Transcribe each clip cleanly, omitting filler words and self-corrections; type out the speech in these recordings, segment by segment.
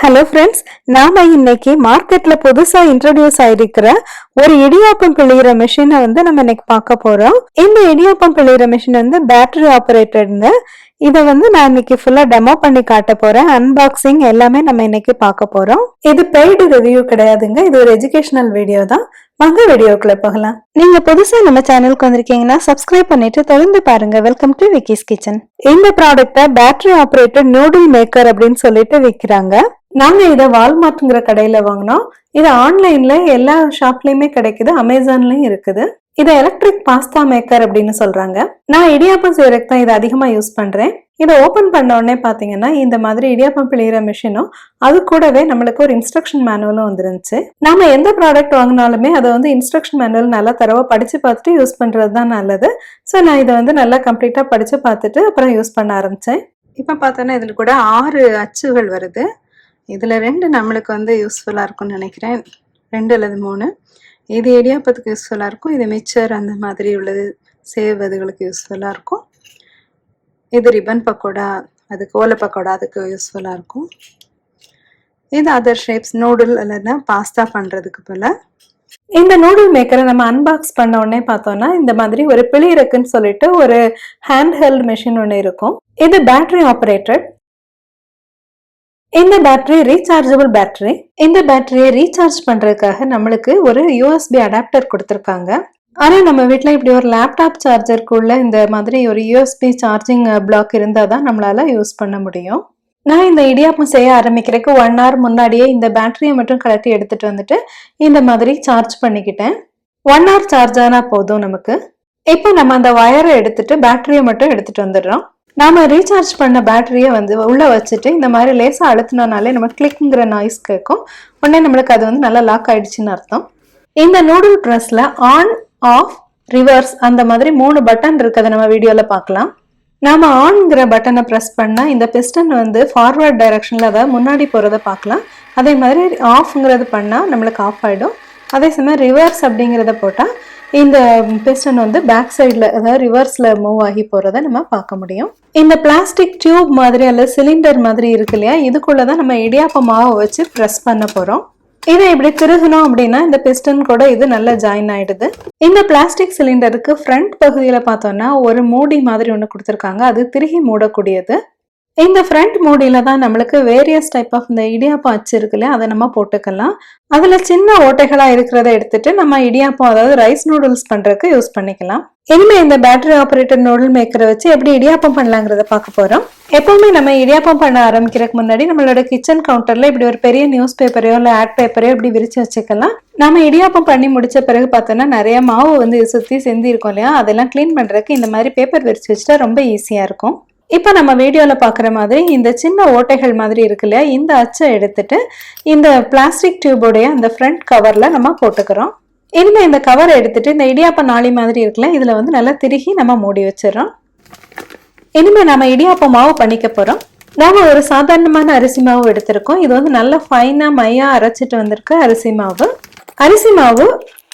Hello friends, நாம இன்னைக்கு மார்க்கெட்ல புதுசா இன்ட்ரோடியூஸ் ஆயிருக்கிற ஒரு இடியாப்பம் பிழிகிற மிஷினை நம்ம இன்னைக்கு பார்க்க போறோம். இந்த இடியாப்பம் பிழிகிற மிஷின் பேட்டரி ஆபரேட்டட்ங்க. இதை நான் இன்னைக்கு ஃபுல்லா டெமோ பண்ணி காட்ட போறேன். அன்பாக்சிங் எல்லாமே நம்ம இன்னைக்கு பார்க்க போறோம். இது பெய்டு ரிவ்யூ கிடையாதுங்க, இது ஒரு எஜுகேஷனல் வீடியோ தான். வாங்க வீடியோக்குள்ள போகலாம். நீங்க புதுசா நம்ம சேனலுக்கு வந்திருக்கீங்கன்னா சப்ஸ்கிரைப் பண்ணிட்டு தொடர்ந்து பாருங்க. Welcome to Vicky's kitchen. இந்த ப்ராடக்ட்டை பேட்டரி ஆபரேட்டட் நூடுல் மேக்கர் அப்படின்னு சொல்லிட்டு விற்கிறாங்க. நாங்க இதை வால்மார்ட்ங்கிற கடையில வாங்கினோம். இது ஆன்லைன்ல எல்லா ஷாப்லயுமே கிடைக்குது, அமேசான்லயும் இருக்குது. இதை எலக்ட்ரிக் பாஸ்தா மேக்கர் அப்படின்னு சொல்றாங்க. நான் இடியாப்பம் செய்யறதுக்கு தான் இதை அதிகமா யூஸ் பண்றேன். இதை ஓபன் பண்ண உடனே பாத்தீங்கன்னா இந்த மாதிரி இடியாப்பம் பிழிகிற மிஷினும் அது கூடவே நம்மளுக்கு ஒரு இன்ஸ்ட்ரக்ஷன் மேனுவலும் வந்துருந்துச்சு. நாம எந்த ப்ராடக்ட் வாங்கினாலுமே அதை இன்ஸ்ட்ரக்ஷன் மேனுவல் நல்லா தரவா படிச்சு பார்த்துட்டு யூஸ் பண்றது தான் நல்லது. ஸோ நான் இதை நல்லா கம்ப்ளீட்டா படிச்சு பார்த்துட்டு அப்புறம் யூஸ் பண்ண ஆரம்பிச்சேன். இப்போ பார்த்தோன்னா இதில் கூட 6 அச்சுகள் வருது. இதில் 2 நம்மளுக்கு யூஸ்ஃபுல்லாக இருக்கும்னு நினைக்கிறேன், 2 அல்லது 3. இது இடியாப்பத்துக்கு யூஸ்ஃபுல்லாக இருக்கும், இது மிக்சர் அந்த மாதிரி உள்ளது செய்வதுகளுக்கு யூஸ்ஃபுல்லாக இருக்கும். இது ரிப்பன் பக்கோடா, அது கோல பக்கோடா, அதுக்கு யூஸ்ஃபுல்லாக இருக்கும். இது அதர் ஷேப்ஸ் நூடுல் இல்லைன்னா பாஸ்தா பண்ணுறதுக்கு போல். இந்த நூடுல் மேக்கரை நம்ம அன்பாக்ஸ் பண்ண உடனே பார்த்தோம்னா இந்த மாதிரி ஒரு பிழிறக்குன்னு சொல்லிட்டு ஒரு ஹேண்ட் ஹெல்ட் மிஷின் ஒன்று இருக்கும். இது பேட்டரி ஆப்ரேட்டட். இந்த பேட்டரி ரீசார்ஜபிள் பேட்டரி. இந்த பேட்டரியை ரீசார்ஜ் பண்றதுக்காக நம்மளுக்கு ஒரு யூஎஸ்பி அடாப்டர் கொடுத்துருக்காங்க. ஆனா நம்ம வீட்டில் இப்படி ஒரு லேப்டாப் சார்ஜருக்குள்ள இந்த மாதிரி ஒரு யூஎஸ்பி சார்ஜிங் பிளாக் இருந்தால் தான் நம்மளால யூஸ் பண்ண முடியும். நான் இந்த இடியாப்பம் செய்ய ஆரம்பிக்கிறதுக்கு 1 hour முன்னாடியே இந்த பேட்டரியை மட்டும் கலட்டி எடுத்துட்டு வந்துட்டு இந்த மாதிரி சார்ஜ் பண்ணிக்கிட்டேன். 1 hour சார்ஜ் ஆனா போதும் நமக்கு. இப்போ நம்ம அந்த வயரை எடுத்துட்டு பேட்டரியை மட்டும் எடுத்துட்டு வந்துடுறோம். நாம ரீசார்ஜ் பண்ண பேட்டரியை உள்ள வச்சுட்டு இந்த மாதிரி லேசா அழுத்தினாலே நம்ம கிளிக்ங்கிற நாய்ஸ் கேட்கும். உடனே நம்மளுக்கு அது நல்லா லாக் ஆயிடுச்சுன்னு அர்த்தம். இந்த நூடுல் ப்ரெஸ்ல ஆன், ஆஃப், ரிவர்ஸ் அந்த மாதிரி 3 பட்டன் இருக்கு. அதை நம்ம வீடியோல பார்க்கலாம். நாம ஆன்ங்கிற பட்டனை ப்ரெஸ் பண்ணா இந்த பிஸ்டன் ஃபார்வர்ட் டைரக்ஷன்ல, அதாவது முன்னாடி போறதை பார்க்கலாம். அதே மாதிரி ஆஃப்ங்கிறது பண்ணா நம்மளுக்கு ஆஃப் ஆயிடும். அதே சமயம் ரிவர்ஸ் அப்படிங்கிறத போட்டா இந்த பிஸ்டன் பேக் சைடில், அதாவது ரிவர்ஸில் மூவ் ஆகி போகிறத நம்ம பார்க்க முடியும். இந்த பிளாஸ்டிக் டியூப் மாதிரி அல்லது சிலிண்டர் மாதிரி இருக்கு இல்லையா, இதுக்குள்ளே தான் நம்ம இடியாப்ப மாவை வச்சு ப்ரெஸ் பண்ண போகிறோம். இதை இப்படி திருகணும் அப்படின்னா இந்த பிஸ்டன் கூட இது நல்லா ஜாயின் ஆயிடுது. இந்த பிளாஸ்டிக் சிலிண்டருக்கு ஃப்ரண்ட் பகுதியில் பார்த்தோம்னா ஒரு மூடி மாதிரி ஒன்று கொடுத்துருக்காங்க, அது திருகி மூடக்கூடியது. இந்த ஃப்ரண்ட் மூடியில தான் நம்மளுக்கு வேரியஸ் டைப் ஆஃப் இந்த இடியாப்பம் அச்சு இருக்குல்ல, அதை நம்ம போட்டுக்கலாம். அதுல சின்ன ஓட்டைகளா இருக்கிறத எடுத்துட்டு நம்ம இடியாப்பம், அதாவது ரைஸ் நூடுல்ஸ் பண்றதுக்கு யூஸ் பண்ணிக்கலாம். இனிமே இந்த பேட்டரி ஆபரேட்டட் நூடுல் மேக்கரை வச்சு எப்படி இடியாப்பம் பண்ணலாங்கிறத பார்க்க போறோம். எப்பவுமே நம்ம இடியாப்பம் பண்ண ஆரம்பிக்கிறதுக்கு முன்னாடி நம்மளோட கிச்சன் கவுண்டர்ல இப்படி ஒரு பெரிய நியூஸ் பேப்பரையோ இல்லை ஆட் பேப்பரையோ இப்படி விரிச்சு வச்சுக்கலாம். நம்ம இடியாப்பம் பண்ணி முடிச்ச பிறகு பார்த்தோம்னா நிறைய மாவு சுத்தி செஞ்சு இருக்கும் இல்லையா, அதெல்லாம் கிளீன் பண்றதுக்கு இந்த மாதிரி பேப்பர் விரிச்சு வச்சுட்டா ரொம்ப ஈஸியா இருக்கும். இப்போ நம்ம வீடியோவில் பார்க்குற மாதிரி இந்த சின்ன ஓட்டைகள் மாதிரி இருக்கு இல்லையா, இந்த அச்சை எடுத்துட்டு இந்த பிளாஸ்டிக் டியூபோடைய அந்த ஃப்ரண்ட் கவரில் நம்ம போட்டுக்கிறோம். இனிமேல் இந்த கவரை எடுத்துட்டு இந்த இடியாப்ப நாளி மாதிரி இருக்குல்ல, இதில் நல்லா திருகி நம்ம மூடி வச்சிடறோம். இனிமேல் நம்ம இடியாப்ப மாவு பண்ணிக்க போகிறோம். நாம ஒரு சாதாரணமான அரிசி மாவு எடுத்திருக்கோம். இது நல்லா ஃபைனாக மையாக அரைச்சிட்டு வந்திருக்கு அரிசி மாவு. அரிசி மாவு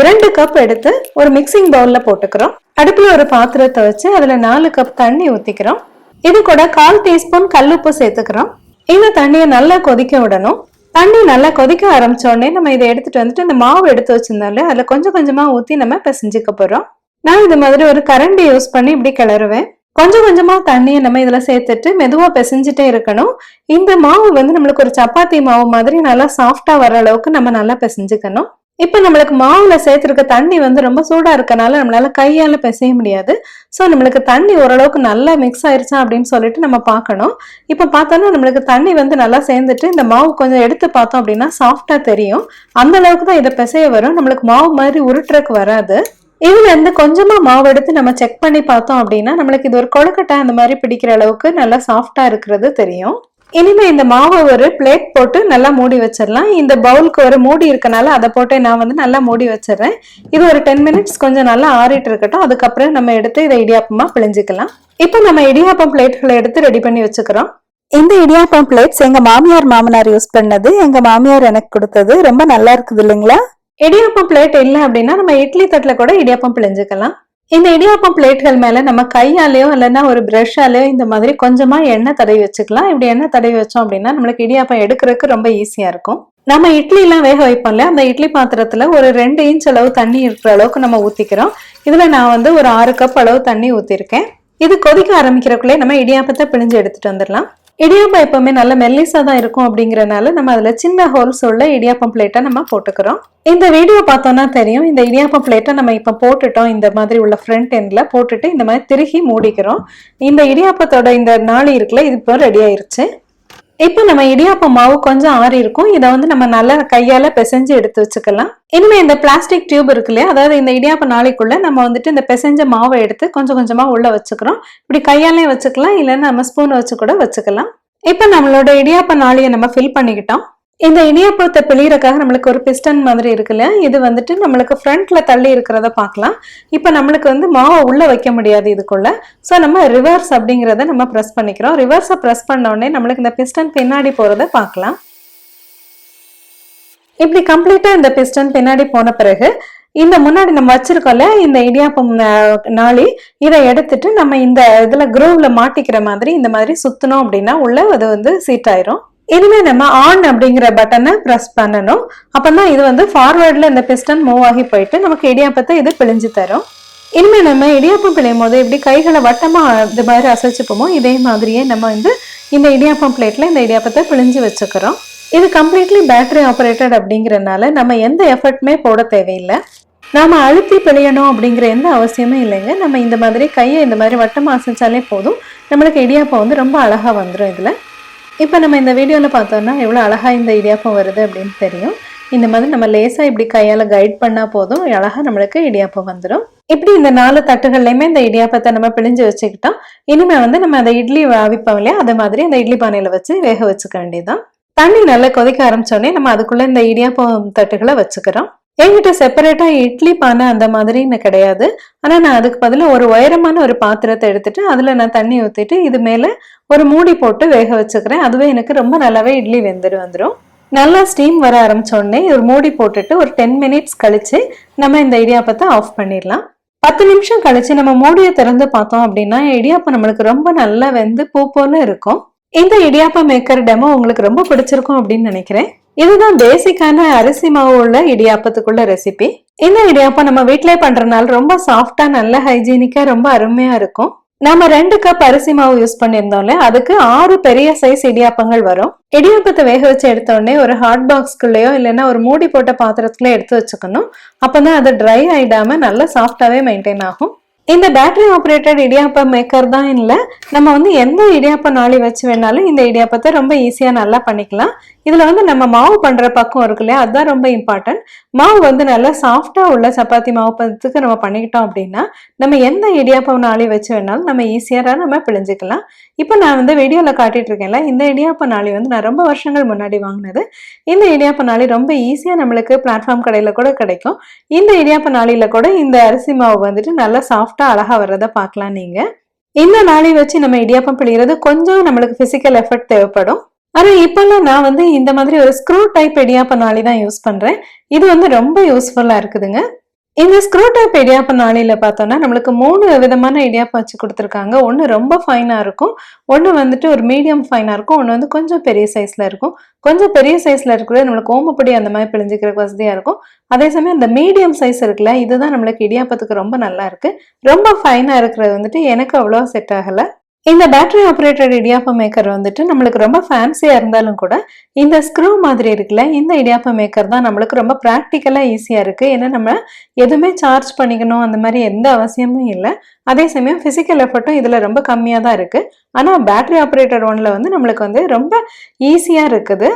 2 கப் எடுத்து ஒரு மிக்சிங் பவுலில் போட்டுக்கிறோம். அடுப்பில் ஒரு பாத்திரத்தை வச்சு அதில் 4 கப் தண்ணி ஊற்றிக்கிறோம். இது கூட 1/4 டீஸ்பூன் கல்லுப்பு சேர்த்துக்கிறோம். இந்த தண்ணியை நல்லா கொதிக்க விடணும். தண்ணி நல்லா கொதிக்க ஆரம்பிச்ச உடனே நம்ம இதை எடுத்துட்டு வந்துட்டு இந்த மாவு எடுத்து வச்சிருந்தாலே அதுல கொஞ்சம் கொஞ்சமா ஊத்தி நம்ம பிசைஞ்சுக்க போறோம். நான் இது மாதிரி ஒரு கரண்டி யூஸ் பண்ணி இப்படி கிளறுவேன். கொஞ்சம் கொஞ்சமா தண்ணியை நம்ம இதுல சேர்த்துட்டு மெதுவா பிசைஞ்சிட்டே இருக்கணும். இந்த மாவு நம்மளுக்கு ஒரு சப்பாத்தி மாவு மாதிரி நல்லா சாஃப்டா வர அளவுக்கு நம்ம நல்லா பிசைஞ்சுக்கணும். இப்ப நம்மளுக்கு மாவுல சேர்த்திருக்க தண்ணி ரொம்ப சூடா இருக்கனால நம்மளால கையால பிசைய முடியாது. ஸோ நம்மளுக்கு தண்ணி ஓரளவுக்கு நல்லா மிக்ஸ் ஆயிருச்சா அப்படின்னு சொல்லிட்டு நம்ம பார்க்கணும். இப்ப பார்த்தோம்னா நம்மளுக்கு தண்ணி நல்லா சேர்ந்துட்டு இந்த மாவு கொஞ்சம் எடுத்து பார்த்தோம் அப்படின்னா சாஃப்டா தெரியும். அந்த அளவுக்கு தான் இதை பிசைய வரும். நம்மளுக்கு மாவு மாதிரி உருட்டுறக்கு வராது. இதுல கொஞ்சமா மாவு எடுத்து நம்ம செக் பண்ணி பார்த்தோம் அப்படின்னா நம்மளுக்கு இது ஒரு கொழுக்கட்டை அந்த மாதிரி பிடிக்கிற அளவுக்கு நல்லா சாஃப்டா இருக்கிறது தெரியும். இனிமே இந்த மாவை ஒரு பிளேட் போட்டு நல்லா மூடி வச்சிடலாம். இந்த பவுலுக்கு ஒரு மூடி இருக்கனால அதை போட்டு நான் நல்லா மூடி வச்சிடறேன். இது ஒரு 10 minutes கொஞ்சம் நல்லா ஆறிட்டு இருக்கட்டும். அதுக்கப்புறம் நம்ம எடுத்து இதை இடியாப்பமா பிழிஞ்சுக்கலாம். இப்போ நம்ம இடியாப்பம் பிளேட்களை எடுத்து ரெடி பண்ணி வச்சுக்கிறோம். இந்த இடியாப்பம் பிளேட்ஸ் எங்க மாமியார் மாமனார் யூஸ் பண்ணது, எங்க மாமியார் எனக்கு கொடுத்தது. ரொம்ப நல்லா இருக்குது இல்லைங்களா? இடியாப்பம் பிளேட் இல்லை அப்படின்னா நம்ம இட்லி தட்டுல கூட இடியாப்பம் பிழிஞ்சுக்கலாம். இந்த இடியாப்பம் பிளேட்கள் மேல நம்ம கையாலேயோ இல்லைன்னா ஒரு பிரஷ்ஷாலேயோ இந்த மாதிரி கொஞ்சமா எண்ணெய் தடவி வச்சுக்கலாம். இப்படி எண்ணெய் தடவி வச்சோம் அப்படின்னா நம்மளுக்கு இடியாப்பம் எடுக்கிறதுக்கு ரொம்ப ஈஸியா இருக்கும். நம்ம இட்லி எல்லாம் வேக வைப்போம்ல, அந்த இட்லி பாத்திரத்துல ஒரு 2 இன்ச் அளவு தண்ணி இருக்கிற அளவுக்கு நம்ம ஊத்திக்கிறோம். இதுல நான் வந்து ஒரு 6 கப் அளவு தண்ணி ஊத்திருக்கேன். இது கொதிக்க ஆரம்பிக்கிறக்குள்ளே நம்ம இடியாப்பத்தை பிழிஞ்சு எடுத்துட்டு வந்துடலாம். இடியாப்பம் எப்பவுமே நல்ல மெல்லிசா தான் இருக்கும் அப்படிங்கறனால நம்ம அதுல சின்ன ஹோல்ஸ் உள்ள இடியாப்பம் பிளேட்டை நம்ம போட்டுக்கிறோம். இந்த வீடியோ பார்த்தோம்னா தெரியும், இந்த இடியாப்பம் பிளேட்டை நம்ம இப்ப போட்டுட்டோம். இந்த மாதிரி உள்ள ஃப்ரண்ட் எண்ட்ல போட்டுட்டு இந்த மாதிரி திருகி மூடிக்கிறோம். இந்த இடியாப்பத்தோட இந்த நாளி இருக்குல்ல, இது இப்போ ரெடி ஆயிருச்சு. இப்ப நம்ம இடியாப்பம் மாவு கொஞ்சம் ஆறி இருக்கும். இதை வந்து நம்ம நல்லா கையால பிசைஞ்சு எடுத்து வச்சுக்கலாம். இனிமே இந்த பிளாஸ்டிக் டியூப் இருக்கு இல்லையா, அதாவது இந்த இடியாப்ப நாளைக்குள்ள நம்ம வந்துட்டு இந்த பிசைஞ்ச மாவை எடுத்து கொஞ்சம் கொஞ்சமா உள்ள வச்சுக்கிறோம். இப்படி கையாலே வச்சுக்கலாம், இல்லைன்னா நம்ம ஸ்பூன் வச்சு கூட வச்சுக்கலாம். இப்ப நம்மளோட இடியாப்ப நாளையை நம்ம ஃபில் பண்ணிக்கிட்டோம். இந்த இடியாப்பத்தை பிழியறதுக்காக நம்மளுக்கு ஒரு பிஸ்டன் மாதிரி இருக்குல்ல, இது வந்துட்டு நம்மளுக்கு ஃப்ரண்ட்ல தள்ளி இருக்கிறத பார்க்கலாம். இப்ப நம்மளுக்கு வந்து மாவை உள்ள வைக்க முடியாது இதுக்குள்ள. ஸோ நம்ம ரிவர்ஸ் அப்படிங்கிறத நம்ம ப்ரெஸ் பண்ணிக்கிறோம். ரிவர்ஸை ப்ரெஸ் பண்ண உடனே நம்மளுக்கு இந்த பிஸ்டன் பின்னாடி போறத பார்க்கலாம். இப்படி கம்ப்ளீட்டா இந்த பிஸ்டன் பின்னாடி போன பிறகு இந்த முன்னாடி நம்ம வச்சிருக்கோம்ல இந்த இடியாப்பம் நாளி, இதை எடுத்துட்டு நம்ம இந்த இதுல குரோவ்ல மாட்டிக்கிற மாதிரி இந்த மாதிரி சுத்தணும் அப்படின்னா உள்ள அது வந்து சீட் ஆயிரும். இனிமே நம்ம ஆன் அப்படிங்கிற பட்டனை பிரஸ் பண்ணணும். அப்பதான் இது வந்து ஃபார்வர்ட்ல இந்த பிஸ்டன் மூவ் ஆகி போயிட்டு நமக்கு இடியாப்பத்தை இது பிழிஞ்சு தரும். இனிமே நம்ம இடியாப்பம் பிழையும் போது எப்படி கைகளை வட்டமா இது மாதிரி அசைச்சுப்போமோ இதே மாதிரியே நம்ம வந்து இந்த இடியாப்பம் பிளேட்ல இந்த இடியாப்பத்தை பிழிஞ்சு வச்சுக்கிறோம். இது கம்ப்ளீட்லி பேட்டரி ஆப்ரேட்டட் அப்படிங்கறதுனால நம்ம எந்த எஃபர்ட்டுமே போட தேவையில்லை. நாம அழுத்தி பிழியணும் அப்படிங்கிற எந்த அவசியமே இல்லைங்க. நம்ம இந்த மாதிரி கையை இந்த மாதிரி வட்டமா அசைச்சாலே போதும், நம்மளுக்கு இடியாப்பம் வந்து ரொம்ப அழகா வந்துடும். இதுல இப்போ நம்ம இந்த வீடியோவில் பார்த்தோம்னா எவ்வளோ அழகாக இந்த இடியாப்பம் வருது அப்படின்னு தெரியும். இந்த மாதிரி நம்ம லேசாக இப்படி கையால் கைட் பண்ணால் போதும், அழகாக நம்மளுக்கு இடியாப்பம் வந்துடும். இப்படி இந்த 4 தட்டுகள்லையுமே இந்த இடியாப்பத்தை நம்ம பிழிஞ்சு வச்சுக்கிட்டோம். இனிமேல் வந்து நம்ம அந்த இட்லி அவிப்போம் இல்லையா, அது மாதிரி அந்த இட்லி பானையில் வச்சு வேக வச்சுக்க வேண்டியதுதான். தண்ணி நல்லா கொதிக்க ஆரம்பிச்சோடனே நம்ம அதுக்குள்ளே இந்த இடியாப்பம் தட்டுகளை வச்சுக்கிறோம். என்கிட்ட செப்பரேட்டா இட்லி பானை அந்த மாதிரின்னு கிடையாது. ஆனா நான் அதுக்கு பதிலாக ஒரு உயரமான ஒரு பாத்திரத்தை எடுத்துட்டு அதுல நான் தண்ணி ஊத்திட்டு இது மேல ஒரு மூடி போட்டு வேக வச்சுக்கிறேன். அதுவே எனக்கு ரொம்ப நல்லாவே இட்லி வந்துடும். நல்லா ஸ்டீம் வர ஆரம்பிச்ச உடனே ஒரு மூடி போட்டுட்டு ஒரு 10 மினிட்ஸ் கழிச்சு நம்ம இந்த இடியாப்பத்தை ஆஃப் பண்ணிடலாம். 10 நிமிஷம் கழிச்சு நம்ம மூடியை திறந்து பார்த்தோம் அப்படின்னா இடியாப்பம் நம்மளுக்கு ரொம்ப நல்லா வெந்து பூ போல இருக்கும். இந்த இடியாப்பம் மேக்கர் டெமோ உங்களுக்கு ரொம்ப பிடிச்சிருக்கும் அப்படின்னு நினைக்கிறேன். இதுதான் பேசிக்கான அரிசி மாவு உள்ள இடியாப்பத்துக்குள்ள ரெசிபி. இந்த இடியாப்பம் நம்ம வீட்டிலே பண்றதுனால ரொம்ப சாஃப்டா நல்ல ஹைஜீனிக்கா ரொம்ப அருமையா இருக்கும். நாம 2 கப் அரிசி மாவு யூஸ் பண்ணியிருந்தோம்ல, அதுக்கு 6 பெரிய சைஸ் இடியாப்பங்கள் வரும். இடியாப்பத்தை வேக வச்சு எடுத்த உடனே ஒரு ஹாட் பாக்ஸ்குள்ளேயோ இல்லைன்னா ஒரு மூடி போட்ட பாத்திரத்துல எடுத்து வச்சுக்கணும். அப்பதான் அது ட்ரை ஆயிடாம நல்லா சாஃப்டாவே மெயின்டைன் ஆகும். இந்த பேட்டரி ஆப்ரேட்டட் இடியாப்ப மேக்கர் தான் இல்லை, நம்ம வந்து எந்த இடியாப்ப நாளி வச்சு வேணாலும் இந்த இடியாப்பத்தை ரொம்ப ஈஸியா நல்லா பண்ணிக்கலாம். இதுல வந்து நம்ம மாவு பண்ற பக்கம் இருக்கு இல்லையா, அதுதான் ரொம்ப இம்பார்ட்டன்ட். மாவு வந்து நல்லா சாஃப்டா உள்ள சப்பாத்தி மாவு பதத்துக்கு நம்ம பண்ணிக்கிட்டோம் அப்படின்னா நம்ம எந்த இடியாப்பம் நாளி வச்சு வேணாலும் நம்ம ஈஸியா நம்ம பிழிஞ்சுக்கலாம். இப்போ நான் வந்து வீடியோல காட்டிட்டு இருக்கேன்ல, இந்த இடியாப்ப நாளி வந்து நான் ரொம்ப வருஷங்கள் முன்னாடி வாங்கினது. இந்த இடியாப்ப நாளி ரொம்ப ஈஸியா நம்மளுக்கு பிளாட்ஃபார்ம் கடையில கூட கிடைக்கும். இந்த இடியாப்ப நாளில கூட இந்த அரிசி மாவு வந்துட்டு நல்லா சாஃப்டா அழகா வர்றத பார்க்கலாம். நீங்க இந்த நாளை வச்சு நம்ம இடியாப்பம் பிழிகிறது கொஞ்சம் நம்மளுக்கு பிசிக்கல் எஃபர்ட் தேவைப்படும். ஆனா இப்பெல்லாம் நான் வந்து இந்த மாதிரி ஒரு ஸ்க்ரூ டைப் இடியாப்ப நாளி தான் யூஸ் பண்றேன். இது வந்து ரொம்ப யூஸ்ஃபுல்லா இருக்குதுங்க. இந்த ஸ்க்ரூ டைப் இடியாப்ப நாளில பார்த்தோம்னா நம்மளுக்கு 3 விதமான இடியாப்பம் வச்சு கொடுத்துருக்காங்க. ஒன்று ரொம்ப ஃபைனா இருக்கும், ஒன்று வந்துட்டு ஒரு மீடியம் ஃபைனா இருக்கும், ஒன்று வந்து கொஞ்சம் பெரிய சைஸ்ல இருக்கும். கொஞ்சம் பெரிய சைஸ்ல இருக்கிறது நம்மளுக்கு ஓமப்பொடி அந்த மாதிரி பிழிஞ்சுக்கிறதுக்கு வசதியா இருக்கும். அதே சமயம் இந்த மீடியம் சைஸ் இருக்குல்ல, இதுதான் நம்மளுக்கு இடியாப்பத்துக்கு ரொம்ப நல்லா இருக்கு. ரொம்ப ஃபைனா இருக்கிறது வந்துட்டு எனக்கு அவ்வளோ செட் ஆகல. இந்த பேட்டரி ஆப்ரேட்டட் இடியாப்ப மேக்கர் வந்துட்டு நம்மளுக்கு ரொம்ப ஃபேன்சியா இருந்தாலும் கூட இந்த ஸ்க்ரூ மாதிரி இருக்குல்ல, இந்த இடியாப்ப மேக்கர் தான் நம்மளுக்கு ரொம்ப ப்ராக்டிக்கலா ஈஸியா இருக்கு. ஏன்னா நம்ம எதுவுமே சார்ஜ் பண்ணிக்கணும் அந்த மாதிரி எந்த அவசியமும் இல்லை. அதே சமயம் பிசிக்கல் எஃபர்ட்டும் இதுல ரொம்ப கம்மியா தான் இருக்கு. ஆனா பேட்டரி ஆப்ரேட்டட் ஒன்ல வந்து நம்மளுக்கு வந்து ரொம்ப ஈஸியா இருக்குது.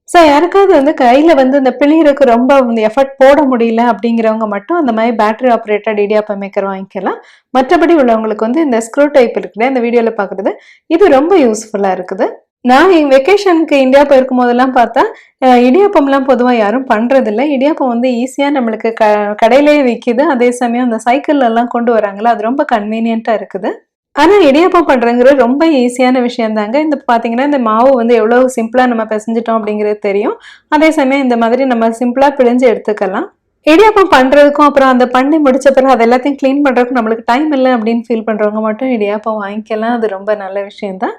ஸோ யாருக்காவது வந்து கையில் வந்து இந்த பிழியறதுக்கு ரொம்ப வந்து எஃபர்ட் போட முடியல அப்படிங்கிறவங்க மட்டும் அந்த மாதிரி பேட்டரி ஆப்ரேட்டட் இடியாப்ப மேக்கர் வாங்கிக்கலாம். மற்றபடி உள்ளவங்களுக்கு வந்து இந்த ஸ்க்ரூ டைப் இருக்குல்ல, இந்த வீடியோவில் பார்க்குறது இது ரொம்ப யூஸ்ஃபுல்லாக இருக்குது. நான் எங்கள் வெக்கேஷனுக்கு இந்தியா போயிருக்கும் போதெல்லாம் பார்த்தா இடியாப்பம்லாம் பொதுவாக யாரும் பண்ணுறதில்ல. இடியாப்பம் வந்து ஈஸியாக நம்மளுக்கு கடையிலேயே விற்கிது. அதே சமயம் அந்த சைக்கிள்லாம் கொண்டு வராங்களா, அது ரொம்ப கன்வீனியண்ட்டாக இருக்குது. ஆனா இடியாப்பம் பண்றதுங்கிறது ரொம்ப ஈஸியான விஷயம் தாங்க. இந்த பாத்தீங்கன்னா இந்த மாவு வந்து எவ்வளவு சிம்பிளா நம்ம பிசைஞ்சிட்டோம் அப்படிங்கிறது தெரியும். அதே சமயம் இந்த மாதிரி நம்ம சிம்பிளா பிழிஞ்சு எடுத்துக்கலாம். இடியாப்பம் பண்றதுக்கும் அப்புறம் அந்த பண்ணி முடிச்ச பிறகு அது எல்லாத்தையும் கிளீன் பண்றதுக்கும் நம்மளுக்கு டைம் இல்லை அப்படின்னு ஃபீல் பண்றவங்க மட்டும் இடியாப்பம் வாங்கிக்கலாம். அது ரொம்ப நல்ல விஷயம் தான்.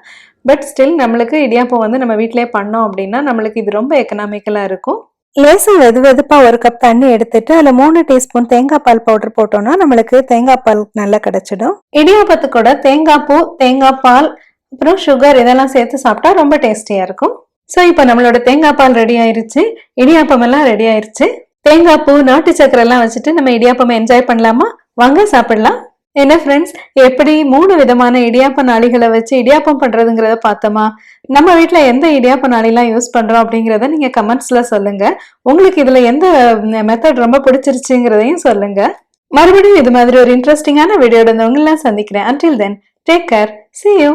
பட் ஸ்டில் நம்மளுக்கு இடியாப்பம் வந்து நம்ம வீட்டிலேயே பண்ணோம் அப்படின்னா நம்மளுக்கு இது ரொம்ப எக்கனாமிக்கலா இருக்கும். லேசா வெது வெதுப்பா 1 கப் தண்ணி எடுத்துட்டு அதுல 3 டீஸ்பூன் தேங்காய் பால் பவுடர் போட்டோம்னா நம்மளுக்கு தேங்காய் பால் நல்லா கிடைச்சிடும். இடியாப்பத்து கூட தேங்காய் பூ, தேங்காய் பால், அப்புறம் சுகர் இதெல்லாம் சேர்த்து சாப்பிட்டா ரொம்ப டேஸ்டியா இருக்கும். ஸோ இப்போ நம்மளோட தேங்காய் பால் ரெடி ஆயிருச்சு, இடியாப்பம் எல்லாம் ரெடி ஆயிருச்சு. தேங்காய் பூ, நாட்டு சக்கரை எல்லாம் வச்சுட்டு நம்ம இடியாப்பம் என்ஜாய் பண்ணலாமா? வாங்க சாப்பிடலாம். என்ன ஃப்ரெண்ட்ஸ், எப்படி 3 விதமான இடியாப்ப நாளிகளை வச்சு இடியாப்பம் பண்றதுங்கிறத பார்த்தோமா? நம்ம வீட்ல எந்த இடியாப்ப நாளிலாம் யூஸ் பண்றோம் அப்படிங்கிறத நீங்க கமெண்ட்ஸ்ல சொல்லுங்க. உங்களுக்கு இதுல எந்த மெத்தட் ரொம்ப பிடிச்சிருச்சுங்கிறதையும் சொல்லுங்க. மறுபடியும் இது மாதிரி ஒரு இன்ட்ரெஸ்டிங்கான வீடியோட உங்களை சந்திக்கிறேன். Until then, take care. See you.